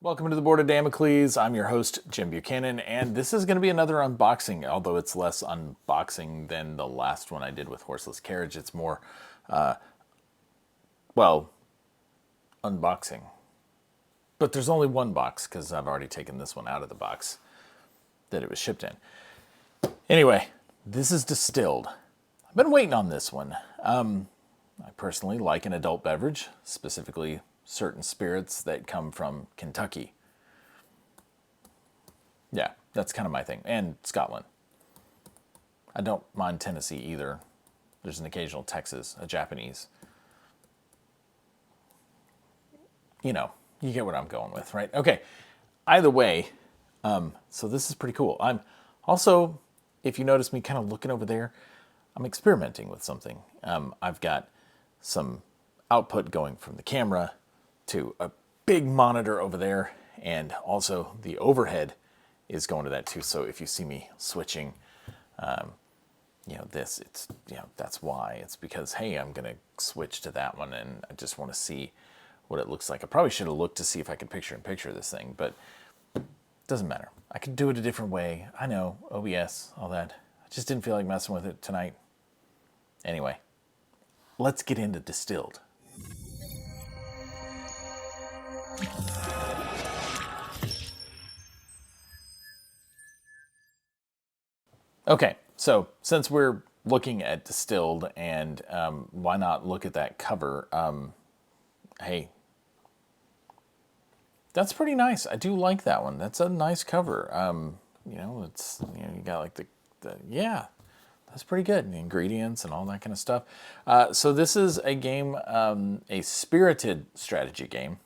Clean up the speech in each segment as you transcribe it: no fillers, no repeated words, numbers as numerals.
Welcome to the Board of Damocles. I'm your host, Jim Buchanan, and this is going to be another unboxing, although it's less unboxing than the last one I did with Horseless Carriage. It's more, well, unboxing. But there's only one box because I've already taken this one out of the box that it was shipped in. Anyway, this is Distilled. I've been waiting on this one. I personally like an adult beverage, specifically certain spirits that come from Kentucky. Yeah, that's kind of my thing. And Scotland. I don't mind Tennessee either. There's an occasional Texas, a Japanese. You know, you get what I'm going with, right? Okay. Either way, so this is pretty cool. I'm also, if you notice me kind of looking over there, I'm experimenting with something. I've got some output going from the camera to a big monitor over there, and also the overhead is going to that too. So if you see me switching, this, it's, that's why. It's because, hey, I'm going to switch to that one, and I just want to see what it looks like. I probably should have looked to see if I could picture this thing, but it doesn't matter. I could do it a different way. I know, OBS, all that. I just didn't feel like messing with it tonight. Anyway, let's get into Distilled. Okay, so since we're looking at Distilled, and why not look at that cover? Hey, that's pretty nice. I do like that one. That's a nice cover. It's you got like yeah, that's pretty good. And the ingredients and all that kind of stuff. So this is a game, a spirited strategy game.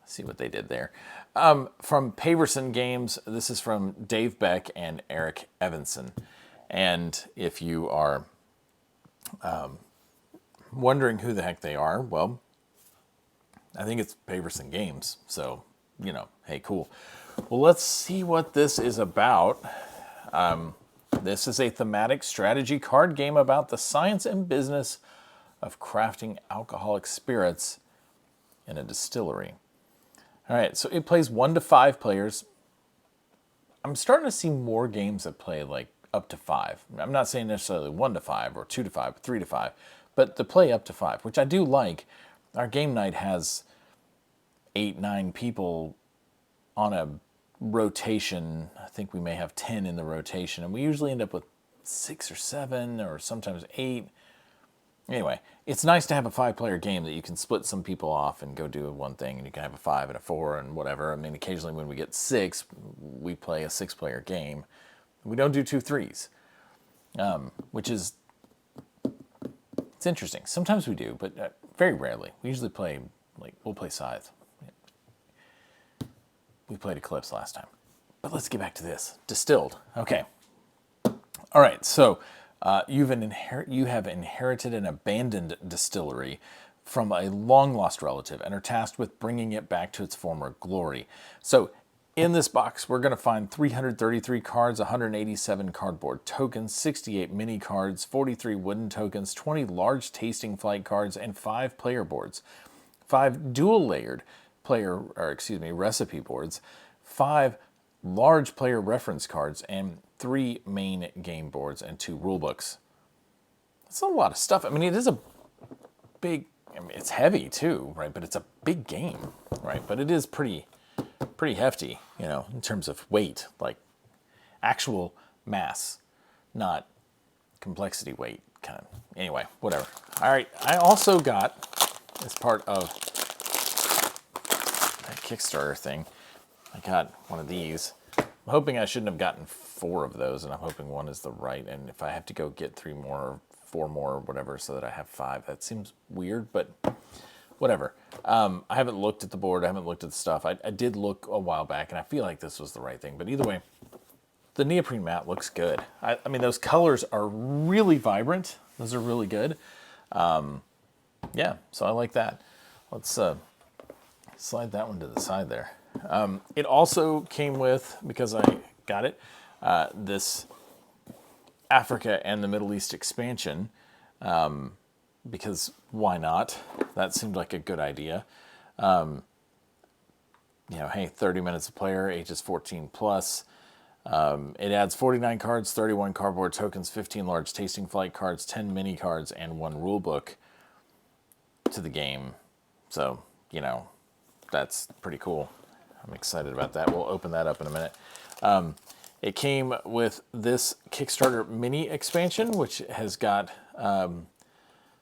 See what they did there. From Paverson Games, this is from Dave Beck and Eric Evanson. And if you are wondering who the heck they are, well, I think it's Paverson Games. So, hey, cool. Well, let's see what this is about. This is a thematic strategy card game about the science and business of crafting alcoholic spirits in a distillery. All right, so it plays 1 to 5 players. I'm starting to see more games that play like up to 5. I'm not saying necessarily 1 to 5 or 2 to 5, or 3 to 5, but to play up to 5, which I do like. Our game night has 8, 9 people on a rotation. I think we may have 10 in the rotation, and we usually end up with 6 or 7 or sometimes 8. Anyway, it's nice to have a 5-player game that you can split some people off and go do one thing, and you can have a 5 and a 4 and whatever. I mean, occasionally when we get 6, we play a 6-player game. We don't do 2 threes, which is, it's interesting. Sometimes we do, but very rarely. We usually play, we'll play Scythe. We played Eclipse last time. But let's get back to this. Distilled. Okay. All right, so you have inherited an abandoned distillery from a long-lost relative and are tasked with bringing it back to its former glory. So in this box, we're going to find 333 cards, 187 cardboard tokens, 68 mini cards, 43 wooden tokens, 20 large tasting flight cards, and 5 player boards, 5 dual-layered recipe boards, 5 large player reference cards, and 3 main game boards and 2 rule books. That's a lot of stuff. I mean, it is a big, it's heavy too, right? But it's a big game, right? But it is pretty hefty, in terms of weight, like actual mass, not complexity weight kind of. Anyway, whatever. All right, I also got, as part of that Kickstarter thing, I got one of these. I'm hoping I shouldn't have gotten 4 of those, and I'm hoping one is the right. And if I have to go get 3 more or 4 more or whatever so that I have 5, that seems weird, but whatever. I haven't looked at the board. I haven't looked at the stuff. I did look a while back, and I feel like this was the right thing. But either way, the neoprene mat looks good. I mean, those colors are really vibrant. Those are really good. Yeah, so I like that. Let's slide that one to the side there. It also came with, because I got it, this Africa and the Middle East expansion, because why not? That seemed like a good idea. you know, hey, 30 minutes a player, ages 14 plus. It adds 49 cards, 31 cardboard tokens, 15 large tasting flight cards, 10 mini cards, and 1 rule book to the game. So, you know, that's pretty cool. I'm excited about that. We'll open that up in a minute. It came with this Kickstarter mini expansion, which has got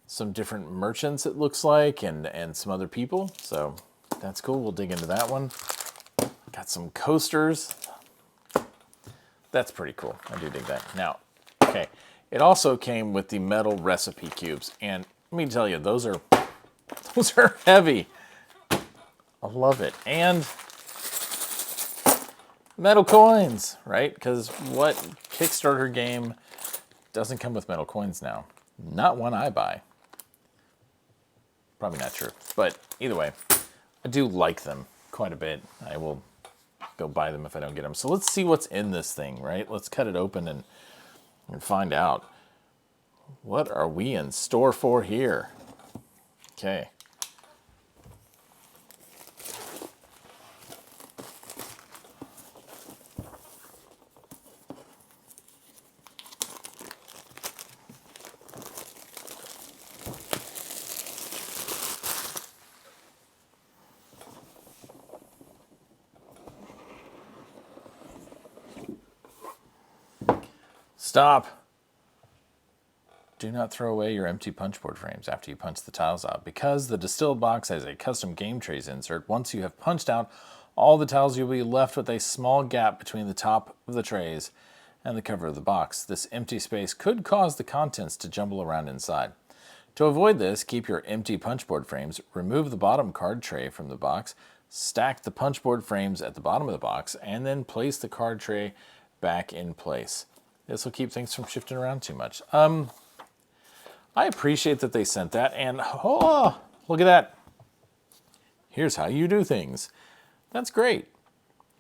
some different merchants, it looks like, and some other people. So that's cool. We'll dig into that one. Got some coasters. That's pretty cool. I do dig that. Now, okay, it also came with the metal recipe cubes, and let me tell you, those are heavy. I love it. And metal coins, right? Because what Kickstarter game doesn't come with metal coins now? Not one I buy. Probably not true. But either way, I do like them quite a bit. I will go buy them if I don't get them. So let's see what's in this thing, right? Let's cut it open and find out. What are we in store for here? Okay. Stop. Do not throw away your empty punchboard frames after you punch the tiles out. Because the Distilled box has a custom game trays insert, once you have punched out all the tiles, you'll be left with a small gap between the top of the trays and the cover of the box. This empty space could cause the contents to jumble around inside. To avoid this, keep your empty punchboard frames, remove the bottom card tray from the box, stack the punchboard frames at the bottom of the box, and then place the card tray back in place. This will keep things from shifting around too much. I appreciate that they sent that, and oh, look at that. Here's how you do things. That's great.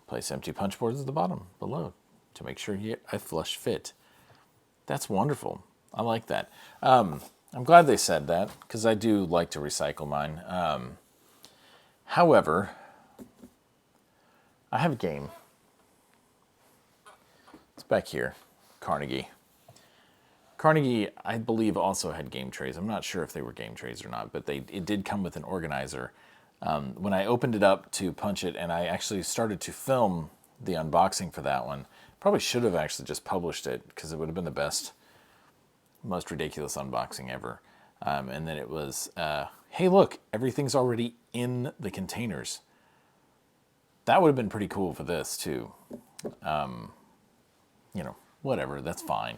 Place empty punch boards at the bottom below to make sure you get a flush fit. That's wonderful. I like that. I'm glad they said that because I do like to recycle mine. However, I have a game. It's back here. Carnegie. Carnegie, I believe, also had game trays. I'm not sure if they were game trays or not, but it did come with an organizer. When I opened it up to punch it, and I actually started to film the unboxing for that one, probably should have actually just published it because it would have been the best, most ridiculous unboxing ever. And then it was, hey, look, everything's already in the containers. That would have been pretty cool for this, too. You know, whatever, that's fine.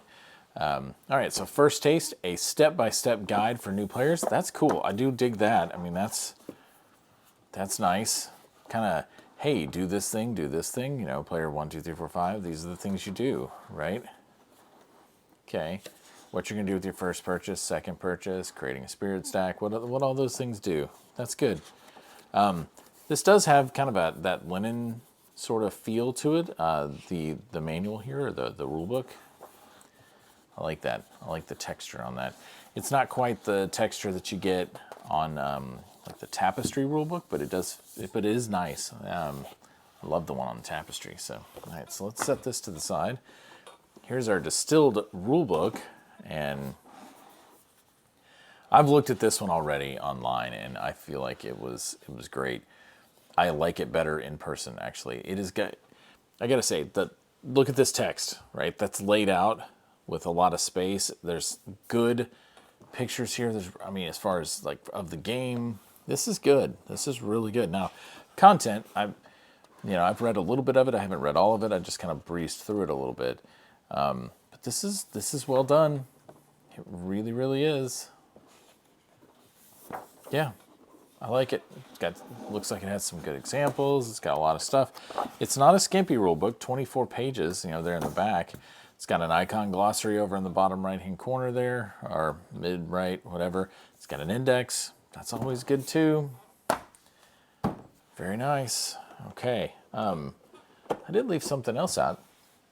All right, so first taste, a step-by-step guide for new players. That's cool. I do dig that. I mean, that's nice. Kind of, hey, do this thing, you know, player 1, 2, 3, 4, 5. These are the things you do, right? Okay. What you're going to do with your first purchase, second purchase, creating a spirit stack, what all those things do. That's good. This does have kind of that linen sort of feel to it. The manual here, or the rule book. I like that. I like the texture on that. It's not quite the texture that you get on like the Tapestry rulebook, but it is nice. I love the one on the Tapestry. So, all right, so let's set this to the side. Here's our Distilled rulebook, and I've looked at this one already online, and I feel like it was great. I like it better in person, actually. It is good. I gotta say, look at this text, right? That's laid out with a lot of space. There's good pictures here. I mean, as far as like of the game, this is good. This is really good. Now, content, I've read a little bit of it. I haven't read all of it. I just kind of breezed through it a little bit. But this is well done. It really, really is. Yeah, I like it. Looks like it has some good examples. It's got a lot of stuff. It's not a skimpy rule book. 24 pages. There in the back. It's got an icon glossary over in the bottom right-hand corner there, or mid-right, whatever. It's got an index. That's always good too. Very nice. Okay. I did leave something else out.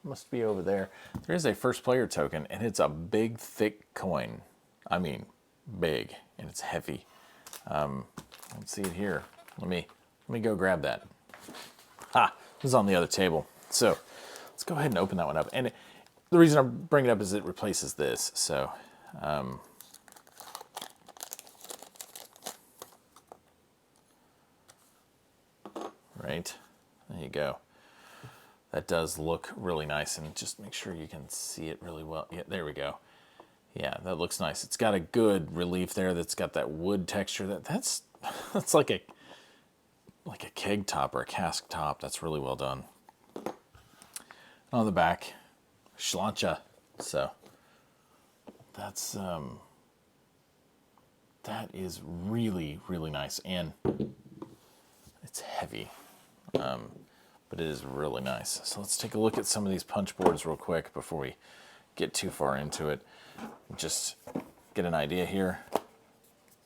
Must be over there. There is a first player token, and it's a big, thick coin. I mean, big, and it's heavy. Let's see it here. Let me go grab that. Ha, this is on the other table. So let's go ahead and open that one up. And the reason I'm bringing it up is it replaces this. So, right, there you go. That does look really nice, and just make sure you can see it really well. Yeah, there we go. Yeah, that looks nice. It's got a good relief there. That's got that wood texture. That's like a keg top or a cask top. That's really well done. On the back, Schlancha. So that's that is really, really nice, and it's heavy, but it is really nice. So let's take a look at some of these punch boards real quick before we get too far into it. Just get an idea here.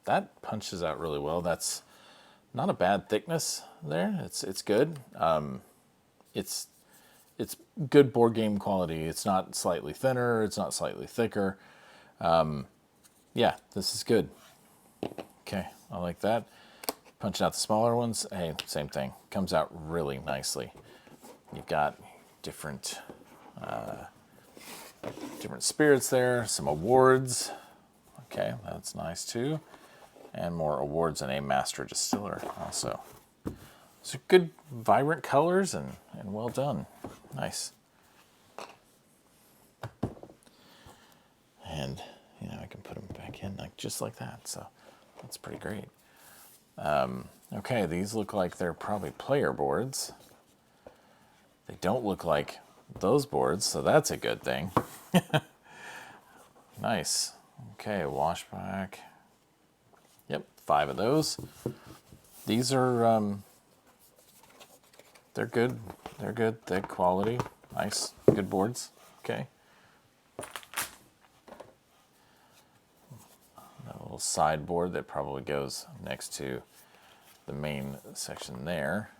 That punches out really well. That's not a bad thickness there. It's good. It's good board game quality. It's not slightly thinner. It's not slightly thicker. Yeah, this is good. Okay, I like that. Punching out the smaller ones, hey, same thing. Comes out really nicely. You've got different spirits there, some awards. Okay, that's nice too. And more awards and a master distiller also. So good, vibrant colors and well done. Nice. And, I can put them back in just like that. So that's pretty great. Okay, these look like they're probably player boards. They don't look like those boards, so that's a good thing. Nice. Okay, washback. Yep, 5 of those. These are, they're good. They're good, thick quality. Nice, good boards. Okay. A little sideboard that probably goes next to the main section there.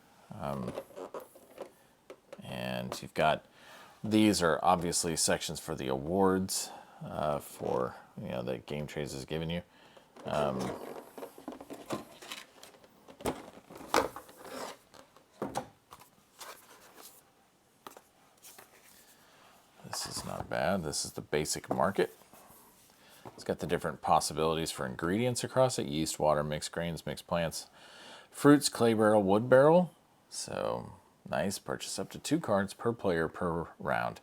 And you've got, these are obviously sections for the awards for, that Game Trades has given you. This is not bad. This is the basic market. It's got the different possibilities for ingredients across it. Yeast, water, mixed grains, mixed plants, fruits, clay barrel, wood barrel. So nice. Purchase up to 2 cards per player per round.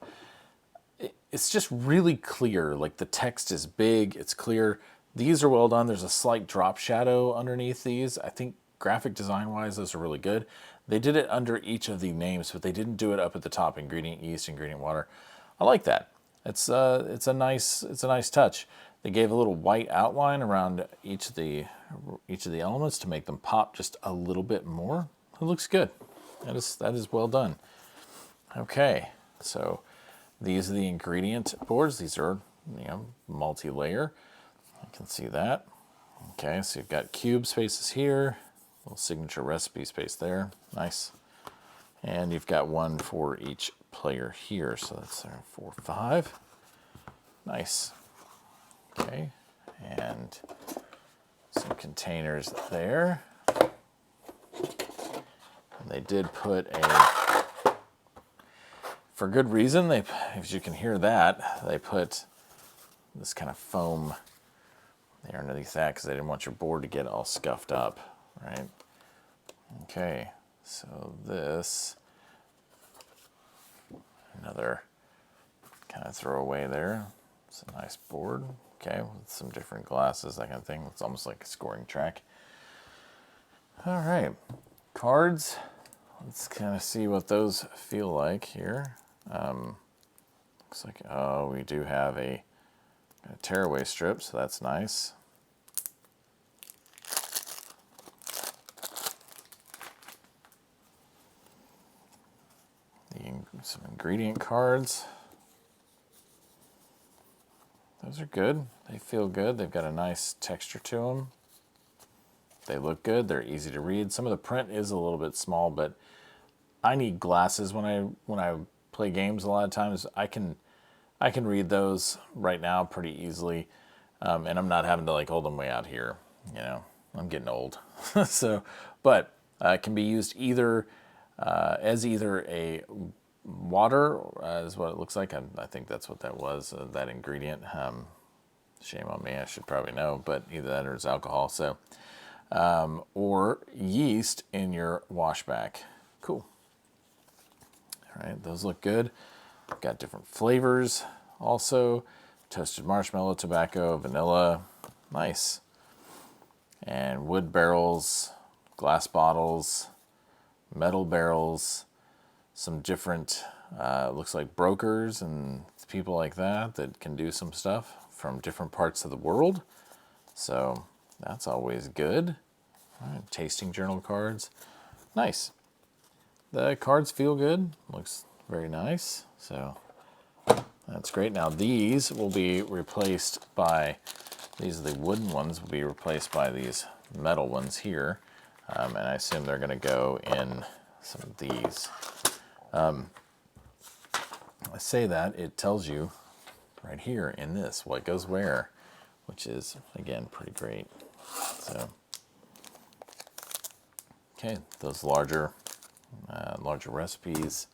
It's just really clear. Like the text is big. It's clear. These are well done. There's a slight drop shadow underneath these. I think graphic design wise, those are really good. They did it under each of the names, but they didn't do it up at the top. Ingredient yeast, ingredient water. I like that. It's a nice touch. They gave a little white outline around each of the elements to make them pop just a little bit more. It looks good. That is well done. Okay, so these are the ingredient boards. These are multi-layer. You can see that. Okay, so you've got cube spaces here, little signature recipe space there. Nice. And you've got one for each player here. So that's 4, 5. Nice. Okay, and some containers there. And they did put for good reason, as you can hear that, they put this kind of foam there underneath that because they didn't want your board to get all scuffed up, right? Okay, so this, another kind of throwaway there. It's a nice board. Okay, with some different glasses, that kind of thing. It's almost like a scoring track. All right, cards. Let's kind of see what those feel like here. Looks like, we do have a tearaway strip, so that's nice. Some ingredient cards. Those are good. They feel good. They've got a nice texture to them. They look good. They're easy to read. Some of the print is a little bit small, but I need glasses when I play games. A lot of times I can read those right now pretty easily, and I'm not having to hold them way out here. I'm getting old. So, but it can be used either as either a water, is what it looks like. I think that's what that was, that ingredient. Shame on me, I should probably know, but either that or it's alcohol. So, or yeast in your washback. Cool. All right, those look good. Got different flavors also. Toasted marshmallow, tobacco, vanilla. Nice. And wood barrels, glass bottles, metal barrels, some different, looks like brokers and people like that that can do some stuff from different parts of the world. So that's always good. All right, tasting journal cards. Nice. The cards feel good. Looks very nice. So that's great. Now these will be replaced by, these are the wooden ones, will be replaced by these metal ones here. And I assume they're going to go in some of these. I say that, it tells you right here in this what goes where, which is, again, pretty great. So, okay, those larger recipes.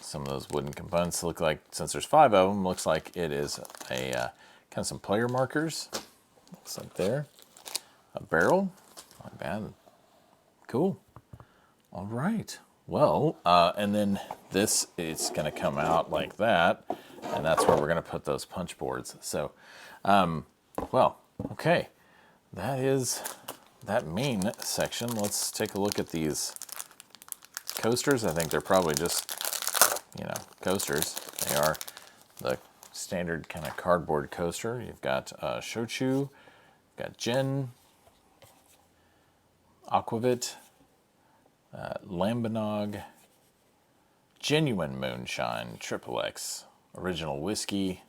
Some of those wooden components look like, since there's 5 of them, looks like it is a kind of some player markers. Looks like there. A barrel, not bad. Cool. All right. Well, and then this is going to come out like that, and that's where we're going to put those punch boards. So, well, okay. That is that main section. Let's take a look at these coasters. I think they're probably just, coasters. They are the standard kind of cardboard coaster. You've got shochu, you've got gin, aquavit, lambanog, genuine moonshine, triple X, original whiskey,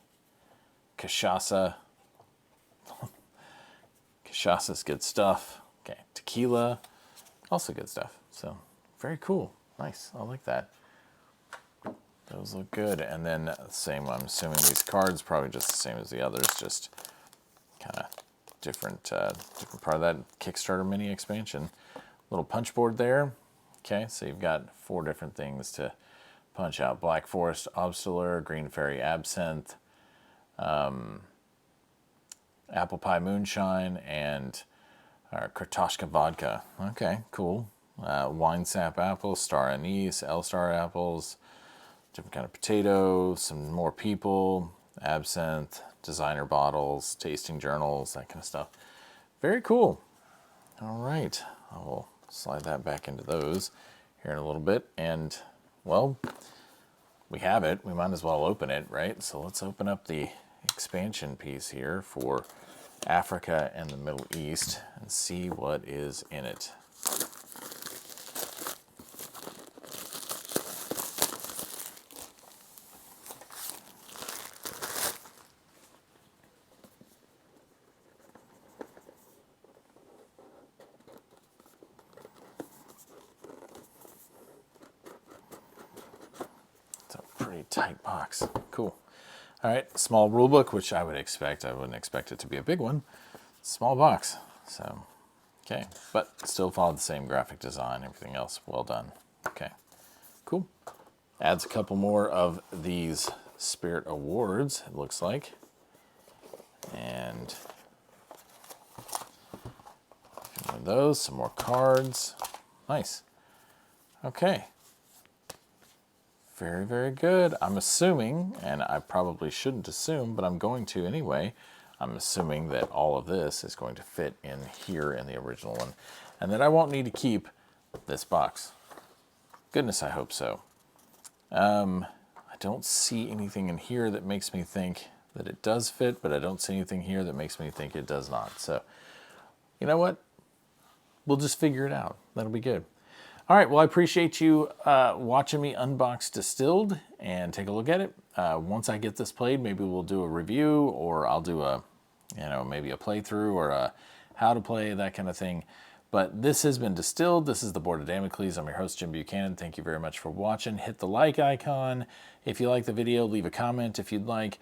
cachaça. Cachaça's good stuff. Okay, tequila, also good stuff. So very cool. Nice. I like that. Those look good. And then same, I'm assuming these cards probably just the same as the others, just kind of different part of that Kickstarter mini expansion. Little punch board there. Okay, so you've got 4 different things to punch out. Black Forest Obstler, Green Fairy Absinthe, Apple Pie Moonshine, and Kartoshka Vodka. Okay, cool. Wine Sap Apples, Star Anise, L-Star Apples, different kind of potato, some more people, absinthe, designer bottles, tasting journals, that kind of stuff. Very cool. All right, I will slide that back into those here in a little bit. And, well, we have it. We might as well open it, right? So let's open up the expansion piece here for Africa and the Middle East and see what is in it. Tight box. Cool. All right, small rule book, which I would expect. I wouldn't expect it to be a big one. Small box. So, okay, but still followed the same graphic design. Everything else well done. Okay, cool. Adds a couple more of these Spirit Awards, it looks like. And one of those, some more cards. Nice. Okay. Very, very good. I'm assuming, and I probably shouldn't assume, but I'm going to anyway, I'm assuming that all of this is going to fit in here in the original one, and that I won't need to keep this box. Goodness, I hope so. I don't see anything in here that makes me think that it does fit, but I don't see anything here that makes me think it does not. So, you know what? We'll just figure it out. That'll be good. All right, well, I appreciate you watching me unbox Distilled and take a look at it. Once I get this played, maybe we'll do a review, or I'll do a, maybe a playthrough or a how to play, that kind of thing. But this has been Distilled. This is the Board of Damocles. I'm your host, Jim Buchanan. Thank you very much for watching. Hit the like icon if you like the video. Leave a comment if you'd like.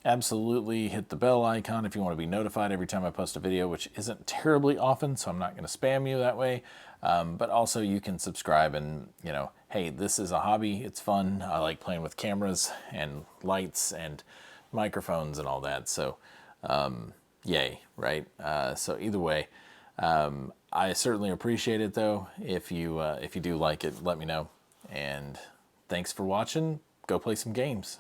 Absolutely hit the bell icon if you want to be notified every time I post a video, which isn't terribly often, so I'm not going to spam you that way. But also you can subscribe and, hey, this is a hobby. It's fun. I like playing with cameras and lights and microphones and all that. So, yay, right? So either way, I certainly appreciate it though. If you do like it, let me know. And thanks for watching. Go play some games.